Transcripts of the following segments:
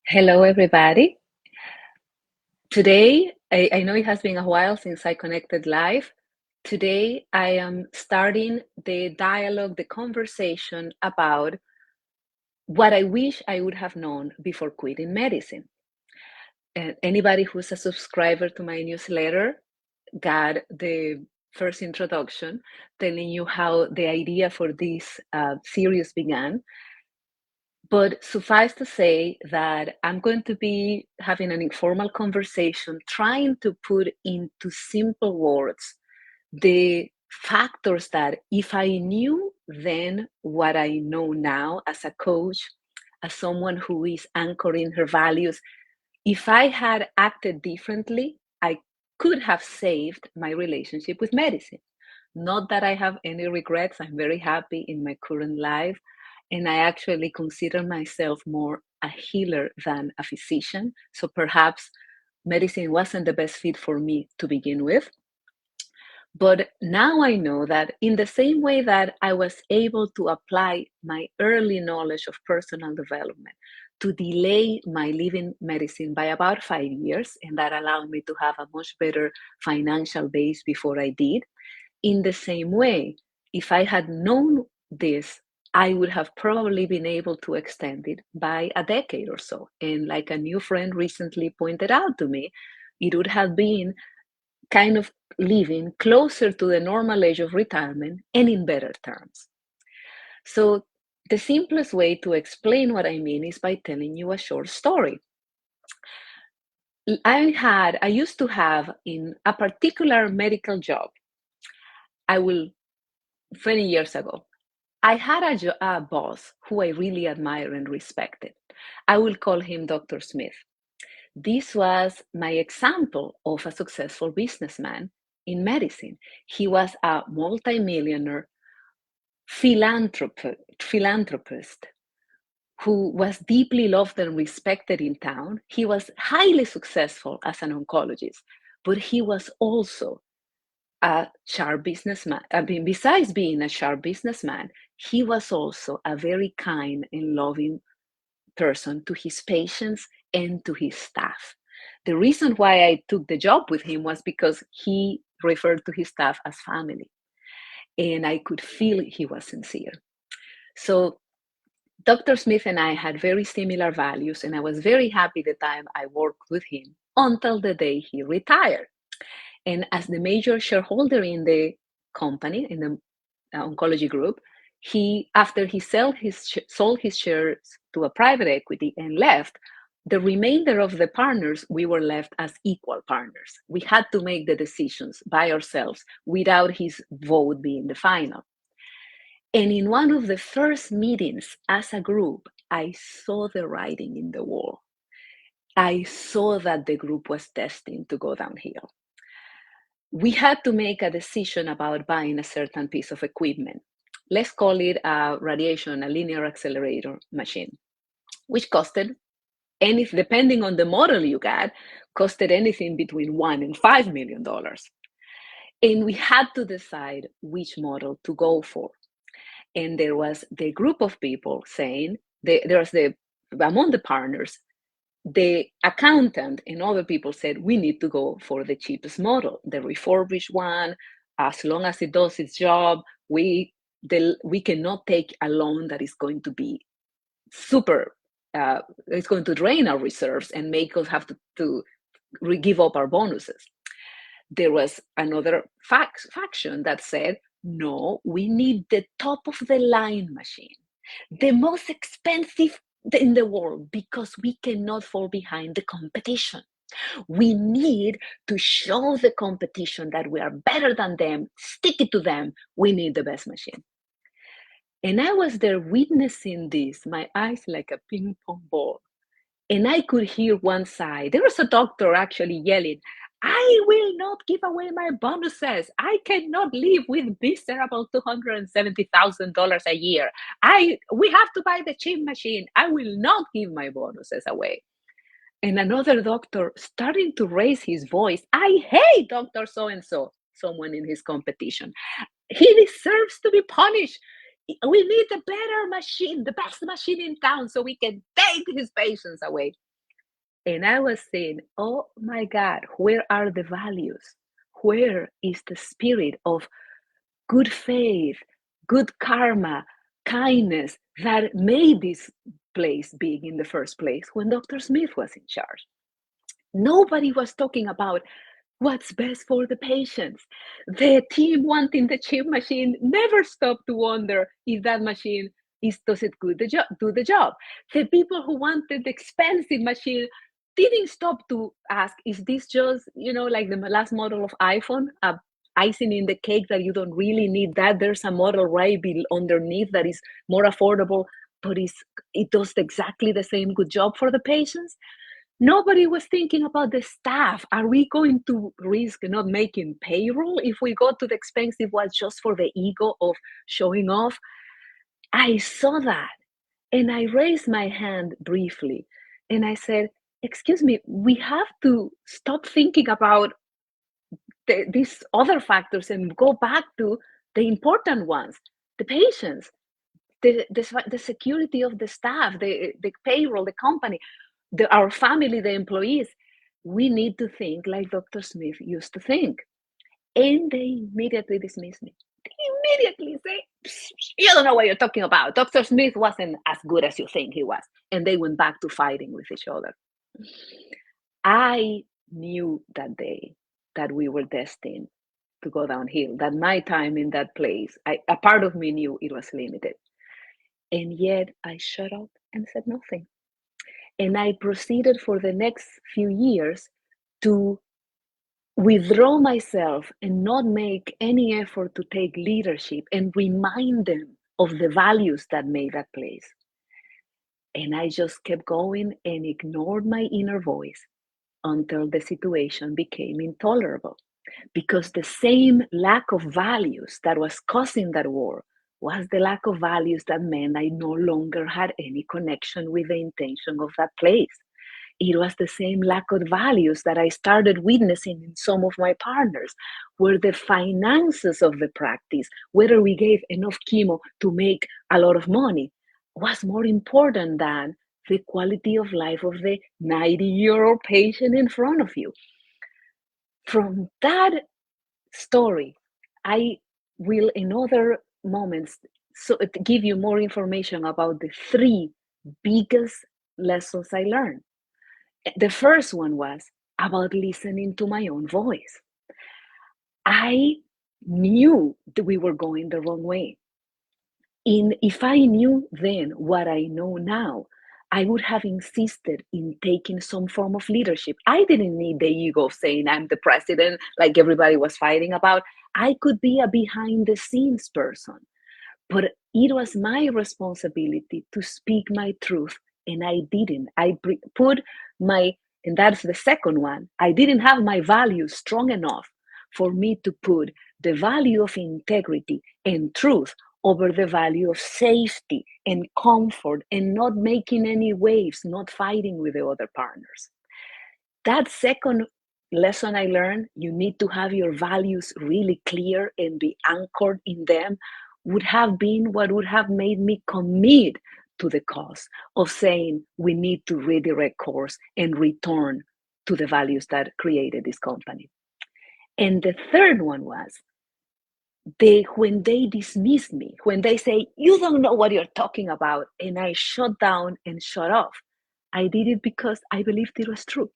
Hello, everybody. Today, I know it has been a while since I connected live. Today, I am starting the dialogue, the conversation about what I wish I would have known before quitting medicine. And anybody who's a subscriber to my newsletter got the first introduction telling you how the idea for this series began. But suffice to say that I'm going to be having an informal conversation, trying to put into simple words the factors that if I knew then what I know now as a coach, as someone who is anchoring her values, if I had acted differently, I could have saved my relationship with medicine. Not that I have any regrets. I'm very happy in my current life. And I actually consider myself more a healer than a physician. So perhaps medicine wasn't the best fit for me to begin with. But now I know that in the same way that I was able to apply my early knowledge of personal development to delay my leaving medicine by about 5 years, and that allowed me to have a much better financial base before I did. In the same way, if I had known this, I would have probably been able to extend it by a decade or so. And like a new friend recently pointed out to me, it would have been kind of living closer to the normal age of retirement and in better terms. So, the simplest way to explain what I mean is by telling you a short story. I used to have in a particular medical job, I will, 20 years ago, I had a boss who I really admire and respected. I will call him Dr. Smith. This was my example of a successful businessman in medicine. He was a multimillionaire philanthropist who was deeply loved and respected in town. He was highly successful as an oncologist, but he was also a sharp businessman. I mean, besides being a sharp businessman, he was also a very kind and loving person to his patients and to his staff. The reason why I took the job with him was because he referred to his staff as family, and I could feel he was sincere. So Dr. Smith and I had very similar values, and I was very happy the time I worked with him until the day he retired. And as the major shareholder in the company, in the oncology group, after he sold his shares to a private equity and left, the remainder of the partners, we were left as equal partners. We had to make the decisions by ourselves without his vote being the final. And in one of the first meetings as a group, I saw the writing in the wall. I saw that the group was destined to go downhill. We had to make a decision about buying a certain piece of equipment. Let's call it a linear accelerator machine, which costed, depending on the model you got, costed anything between $1 and $5 million. And we had to decide which model to go for. And there was the group of people saying, among the partners, the accountant and other people said, we need to go for the cheapest model, the refurbished one. As long as it does its job, we cannot take a loan that is going to be super, it's going to drain our reserves and make us have to give up our bonuses. There was another faction that said, no, we need the top of the line machine, the most expensive in the world, because we cannot fall behind the competition. We need to show the competition that we are better than them, stick it to them. We need the best machine. And I was there witnessing this, my eyes like a ping pong ball. And I could hear one side. There was a doctor actually yelling, I will not give away my bonuses. I cannot live with miserable $270,000 a year. We have to buy the cheap machine. I will not give my bonuses away. And another doctor starting to raise his voice. I hate Dr. So-and-so, someone in his competition. He deserves to be punished. We need a better machine, the best machine in town, so we can take his patients away. And I was saying, oh my God, where are the values? Where is the spirit of good faith, good karma, kindness that made this place big in the first place when Dr. Smith was in charge? Nobody was talking about what's best for the patients. The team wanting the cheap machine never stopped to wonder if that machine does it do the job. The people who wanted the expensive machine didn't stop to ask, is this just, like the last model of iPhone, icing in the cake that you don't really need that? There's a model right underneath that is more affordable, but it does exactly the same good job for the patients. Nobody was thinking about the staff. Are we going to risk not making payroll if we go to the expensive one just for the ego of showing off? I saw that and I raised my hand briefly and I said, excuse me, we have to stop thinking about these other factors and go back to the important ones, the patients, the security of the staff, the payroll, the company, our family, the employees. We need to think like Dr. Smith used to think. And they immediately dismiss me. They immediately say, you don't know what you're talking about. Dr. Smith wasn't as good as you think he was. And they went back to fighting with each other. I knew that day that we were destined to go downhill, that my time in that place, a part of me knew it was limited. And yet I shut up and said nothing. And I proceeded for the next few years to withdraw myself and not make any effort to take leadership and remind them of the values that made that place. And I just kept going and ignored my inner voice until the situation became intolerable. Because the same lack of values that was causing that war was the lack of values that meant I no longer had any connection with the intention of that place. It was the same lack of values that I started witnessing in some of my partners, where the finances of the practice, whether we gave enough chemo to make a lot of money, was more important than the quality of life of the 90-year-old patient in front of you. From that story, I will in other moments give you more information about the three biggest lessons I learned. The first one was about listening to my own voice. I knew that we were going the wrong way. If I knew then what I know now, I would have insisted in taking some form of leadership. I didn't need the ego of saying I'm the president, like everybody was fighting about. I could be a behind the scenes person, but it was my responsibility to speak my truth, and I didn't. Put my, and that's the second one, I didn't have my values strong enough for me to put the value of integrity and truth over the value of safety and comfort and not making any waves, not fighting with the other partners. That second lesson I learned, you need to have your values really clear and be anchored in them, would have been what would have made me commit to the cause of saying we need to redirect course and return to the values that created this company. And the third one was when they dismiss me, when they say, you don't know what you're talking about, and I shut down and shut off, I did it because I believed it was true.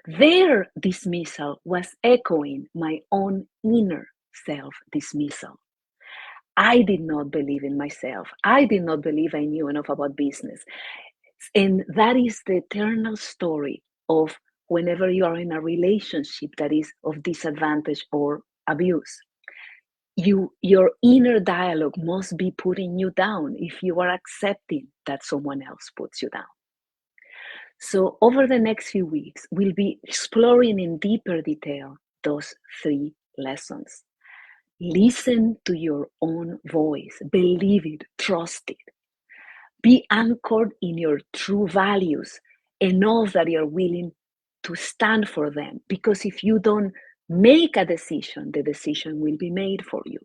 Their dismissal was echoing my own inner self-dismissal. I did not believe in myself. I did not believe I knew enough about business. And that is the eternal story of whenever you are in a relationship that is of disadvantage or abuse. Your inner dialogue must be putting you down if you are accepting that someone else puts you down. So over the next few weeks, we'll be exploring in deeper detail those three lessons. Listen to your own voice, believe it, trust it. Be anchored in your true values and know that you're willing to stand for them, because if you don't make a decision, the decision will be made for you.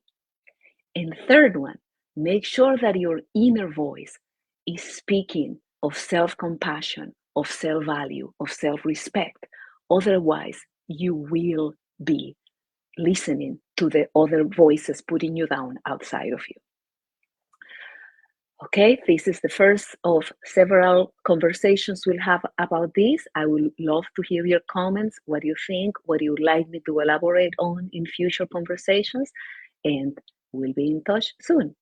And third one, make sure that your inner voice is speaking of self-compassion, of self-value, of self-respect. Otherwise, you will be listening to the other voices putting you down outside of you. Okay, this is the first of several conversations we'll have about this. I would love to hear your comments, what you think, what you would like me to elaborate on in future conversations, and we'll be in touch soon.